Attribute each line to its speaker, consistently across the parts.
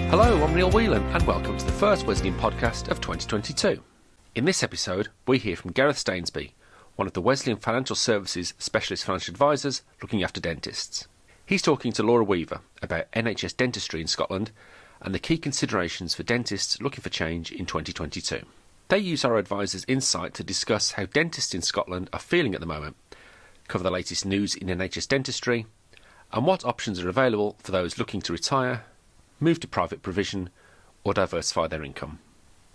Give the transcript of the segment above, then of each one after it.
Speaker 1: Hello, I'm Neil Whelan and welcome to the first Wesleyan podcast of 2022. In this episode, we hear from Gareth Stainsby, one of the Wesleyan Financial Services Specialist Financial Advisors looking after dentists. He's talking to Laura Weaver about NHS dentistry in Scotland and the key considerations for dentists looking for change in 2022. They use our advisor's insight to discuss how dentists in Scotland are feeling at the moment, cover the latest news in NHS dentistry, and what options are available for those looking to retire, move to private provision, or diversify their income.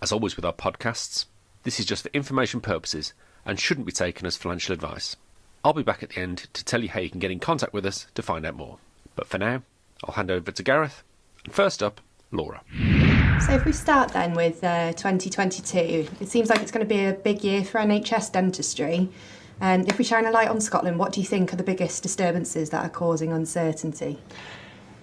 Speaker 1: As always with our podcasts, this is just for information purposes and shouldn't be taken as financial advice. I'll be back at the end to tell you how you can get in contact with us to find out more. But for now, I'll hand over to Gareth. And first up, Laura.
Speaker 2: So if we start then with 2022, it seems like it's going to be a big year for NHS dentistry. And if we shine a light on Scotland, what do you think are the biggest disturbances that are causing uncertainty?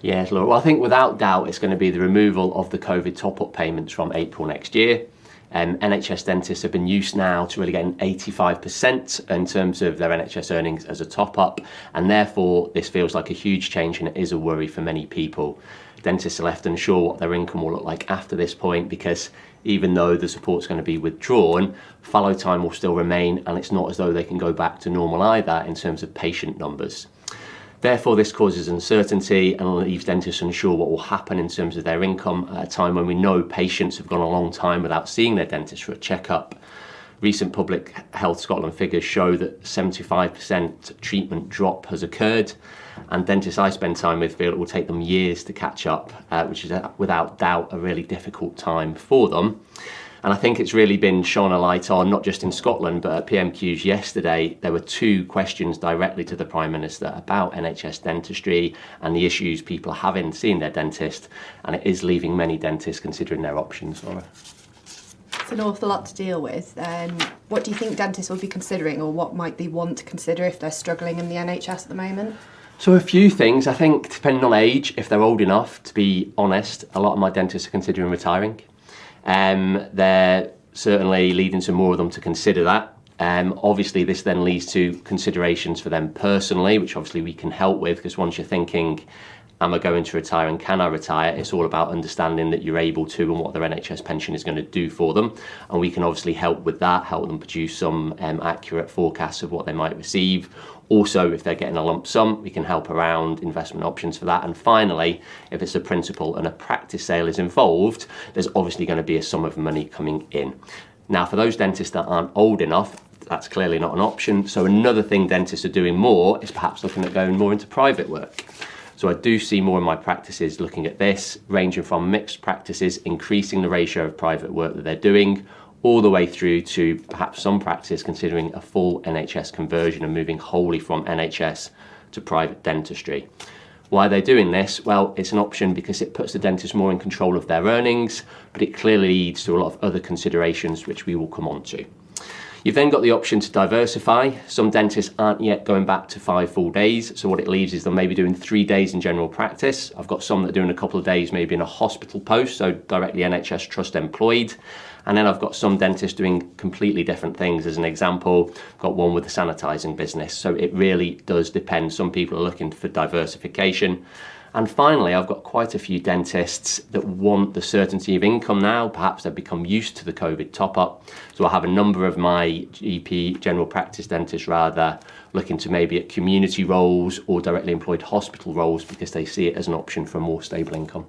Speaker 3: Yes, Laura. Well, I think without doubt it's going to be the removal of the COVID top-up payments from April next year. NHS dentists have been used now to really getting 85% in terms of their NHS earnings as a top-up, and therefore this feels like a huge change and it is a worry for many people. Dentists are left unsure what their income will look like after this point because even though the support's going to be withdrawn, fallow time will still remain and it's not as though they can go back to normal either in terms of patient numbers. Therefore, this causes uncertainty and leaves dentists unsure what will happen in terms of their income at a time when we know patients have gone a long time without seeing their dentist for a checkup. Recent Public Health Scotland figures show that 75% treatment drop has occurred, and dentists I spend time with feel it will take them years to catch up, which is without doubt a really difficult time for them. And I think it's really been shone a light on, not just in Scotland, but at PMQs yesterday, there were 2 questions directly to the Prime Minister about NHS dentistry and the issues people are having seeing their dentist, and it is leaving many dentists considering their options, Laura.
Speaker 2: It's an awful lot to deal with. What do you think dentists will be considering, or what might they want to consider if they're struggling in the NHS at the moment?
Speaker 3: So a few things. I think depending on age, if they're old enough, to be honest, a lot of my dentists are considering retiring. They're certainly leading to more of them to consider that. Obviously, this then leads to considerations for them personally, which obviously we can help with, because once you're thinking, am I going to retire and can I retire? It's all about understanding that you're able to and what their NHS pension is going to do for them. And we can obviously help with that, help them produce some accurate forecasts of what they might receive. Also, if they're getting a lump sum, we can help around investment options for that. And finally, if it's a principal and a practice sale is involved, there's obviously going to be a sum of money coming in. Now, for those dentists that aren't old enough, that's clearly not an option. So another thing dentists are doing more is perhaps looking at going more into private work. So I do see more in my practices looking at this, ranging from mixed practices, increasing the ratio of private work that they're doing, all the way through to perhaps some practices considering a full NHS conversion and moving wholly from NHS to private dentistry. Why are they doing this? Well, it's an option because it puts the dentist more in control of their earnings, but it clearly leads to a lot of other considerations which we will come on to. You've then got the option to diversify. Some dentists aren't yet going back to 5 full days, so what it leaves is they're maybe doing 3 days in general practice. I've got some that are doing a couple of days maybe in a hospital post, so directly NHS trust employed. And then I've got some dentists doing completely different things. As an example, I've got one with a sanitising business. So it really does depend. Some people are looking for diversification. And finally, I've got quite a few dentists that want the certainty of income now. Perhaps they've become used to the COVID top-up. So I have a number of my GP, general practice dentists rather, looking to maybe at community roles or directly employed hospital roles because they see it as an option for a more stable income.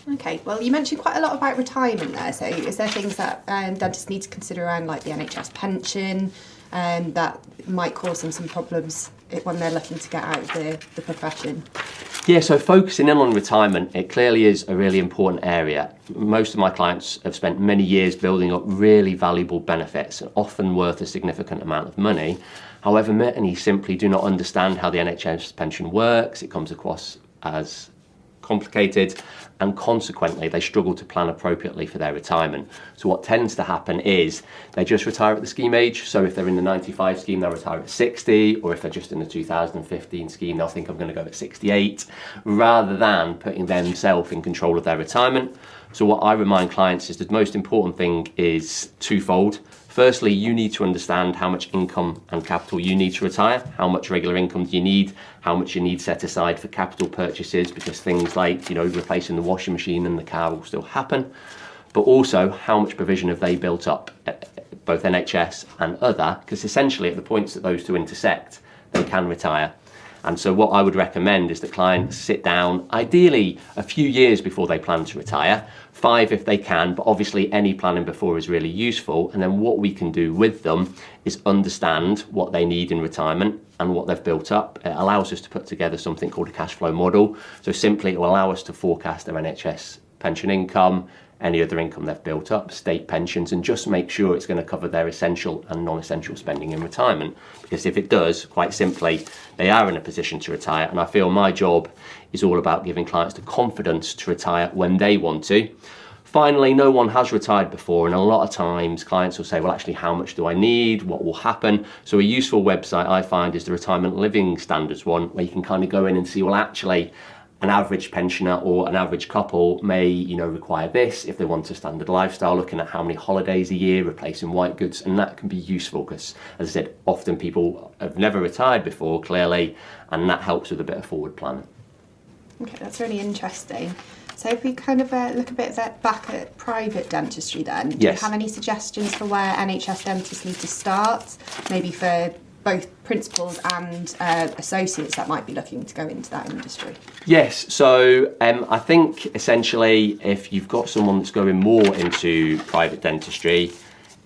Speaker 2: Okay, well, you mentioned quite a lot about retirement there. So is there things that dentists need to consider around, like the NHS pension, that might cause them some problems when they're looking to get out of the profession?
Speaker 3: Yeah, so focusing in on retirement, it clearly is a really important area. Most of my clients have spent many years building up really valuable benefits, often worth a significant amount of money. However, many simply do not understand how the NHS pension works. It comes across as complicated, and consequently they struggle to plan appropriately for their retirement. So what tends to happen is they just retire at the scheme age. So if they're in the 95 scheme, they'll retire at 60, or if they're just in the 2015 scheme, they'll think I'm going to go at 68, rather than putting themselves in control of their retirement. So what I remind clients is the most important thing is twofold. Firstly, you need to understand how much income and capital you need to retire, how much regular income do you need, how much you need set aside for capital purchases, because things like, replacing the washing machine and the car will still happen, but also how much provision have they built up, both NHS and other, because essentially at the points that those two intersect, they can retire. And so what I would recommend is that clients sit down, ideally a few years before they plan to retire, 5 if they can, but obviously any planning before is really useful. And then what we can do with them is understand what they need in retirement and what they've built up. It allows us to put together something called a cash flow model. So simply it will allow us to forecast their NHS pension income, any other income they've built up, state pensions, and just make sure it's going to cover their essential and non-essential spending in retirement. Because if it does, quite simply, they are in a position to retire. And I feel my job is all about giving clients the confidence to retire when they want to. Finally, no one has retired before, and a lot of times clients will say, well, actually, how much do I need? What will happen? So a useful website I find is the Retirement Living Standards one, where you can kind of go in and see, well, actually, an average pensioner or an average couple may, require this if they want a standard lifestyle, looking at how many holidays a year, replacing white goods, and that can be useful because, as I said, often people have never retired before, clearly, and that helps with a bit of forward planning.
Speaker 2: Okay, that's really interesting. So if we kind of look a bit back at private dentistry then, do you have any suggestions for where NHS dentists need to start, maybe for both principals and associates that might be looking to go into that industry?
Speaker 3: Yes, so I think essentially if you've got someone that's going more into private dentistry,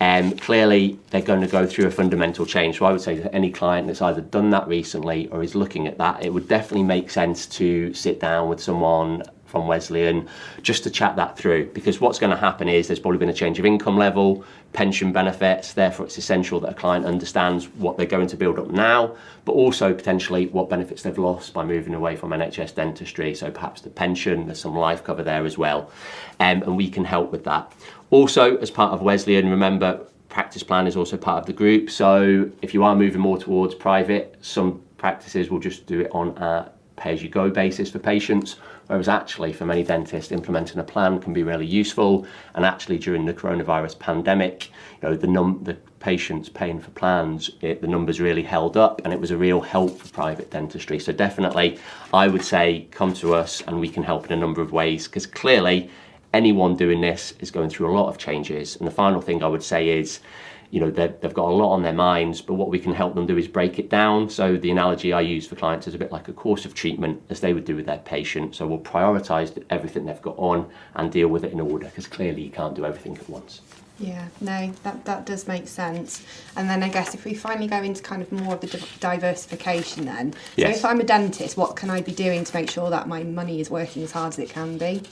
Speaker 3: clearly they're going to go through a fundamental change. So I would say that any client that's either done that recently or is looking at that, it would definitely make sense to sit down with someone from Wesleyan just to chat that through, because what's going to happen is there's probably been a change of income level, pension benefits, therefore it's essential that a client understands what they're going to build up now, but also potentially what benefits they've lost by moving away from NHS dentistry. So perhaps the pension, there's some life cover there as well, and we can help with that. Also, as part of Wesleyan, remember, practice plan is also part of the group. So if you are moving more towards private, some practices will just do it on a pay-as-you-go basis for patients, whereas actually for many dentists implementing a plan can be really useful. And actually during the coronavirus pandemic, the patients paying for plans, the numbers really held up, and it was a real help for private dentistry. So definitely I would say come to us and we can help in a number of ways, because clearly anyone doing this is going through a lot of changes. And the final thing I would say is, they've got a lot on their minds, but what we can help them do is break it down. So the analogy I use for clients is a bit like a course of treatment, as they would do with their patient. So we'll prioritise everything they've got on and deal with it in order, because clearly you can't do everything at once.
Speaker 2: Yeah, no, that does make sense. And then I guess if we finally go into kind of more of the diversification then, so if I'm a dentist, what can I be doing to make sure that my money is working as hard as it can be?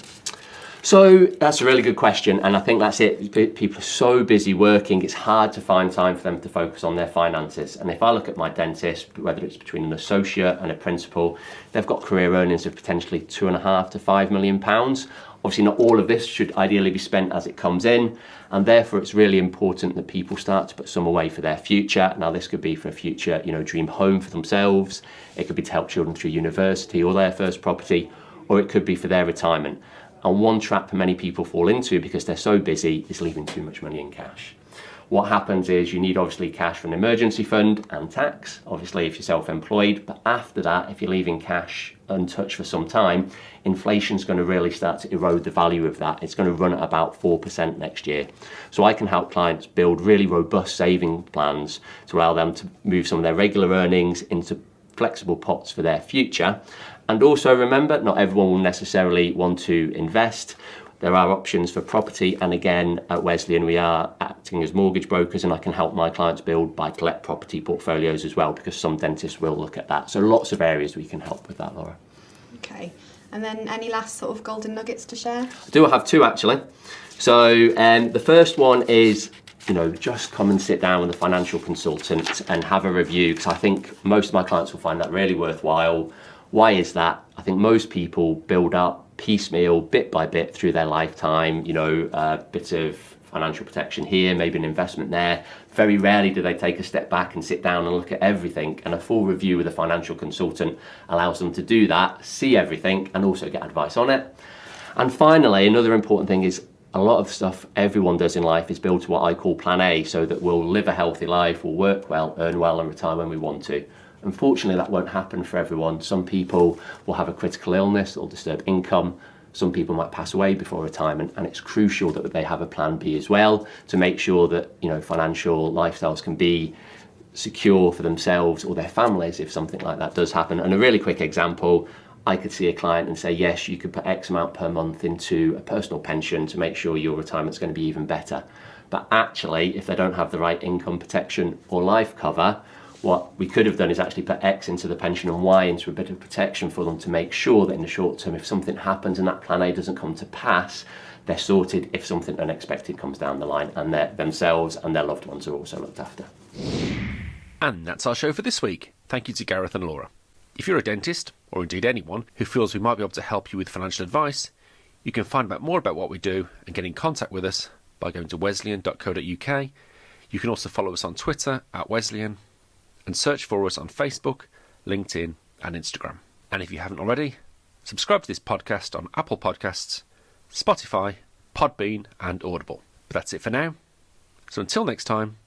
Speaker 3: So that's a really good question, and I think that's it. People are so busy working, it's hard to find time for them to focus on their finances. And if I look at my dentist, whether it's between an associate and a principal, they've got career earnings of potentially £2.5 to £5 million. Obviously not all of this should ideally be spent as it comes in, and therefore it's really important that people start to put some away for their future. Now this could be for a future, dream home for themselves, it could be to help children through university or their first property, or it could be for their retirement. And one trap many people fall into because they're so busy is leaving too much money in cash. What happens is you need obviously cash for an emergency fund and tax, obviously if you're self-employed, but after that, if you're leaving cash untouched for some time, inflation's going to really start to erode the value of that. It's going to run at about 4% next year. So I can help clients build really robust saving plans to allow them to move some of their regular earnings into flexible pots for their future. And also remember, not everyone will necessarily want to invest. There are options for property, and again at Wesleyan we are acting as mortgage brokers, and I can help my clients build buy-to-let property portfolios as well, because some dentists will look at that. So lots of areas we can help with that, Laura.
Speaker 2: Okay, and then any last sort of golden nuggets to share?
Speaker 3: I do have two actually. So the first one is, just come and sit down with a financial consultant and have a review, because I think most of my clients will find that really worthwhile. Why is that? I think most people build up piecemeal, bit by bit through their lifetime, a bit of financial protection here, maybe an investment there. Very rarely do they take a step back and sit down and look at everything, and a full review with a financial consultant allows them to do that, see everything, and also get advice on it. And finally, another important thing is a lot of stuff everyone does in life is built to what I call plan A, so that we'll live a healthy life, we'll work well, earn well and retire when we want to. Unfortunately, that won't happen for everyone. Some people will have a critical illness that will disturb income. Some people might pass away before retirement, and it's crucial that they have a plan B as well to make sure that, you know, financial lifestyles can be secure for themselves or their families if something like that does happen. And a really quick example, I could see a client and say, yes, you could put X amount per month into a personal pension to make sure your retirement's going to be even better. But actually, if they don't have the right income protection or life cover, what we could have done is actually put X into the pension and Y into a bit of protection for them to make sure that in the short term, if something happens and that plan A doesn't come to pass, they're sorted if something unexpected comes down the line, and themselves and their loved ones are also looked after.
Speaker 1: And that's our show for this week. Thank you to Gareth and Laura. If you're a dentist, or indeed anyone, who feels we might be able to help you with financial advice, you can find out more about what we do and get in contact with us by going to wesleyan.co.uk. You can also follow us on Twitter @Wesleyan and search for us on Facebook, LinkedIn and Instagram. And if you haven't already, subscribe to this podcast on Apple Podcasts, Spotify, Podbean and Audible. But that's it for now. So until next time,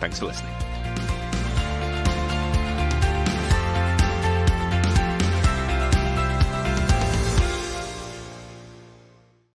Speaker 1: thanks for listening.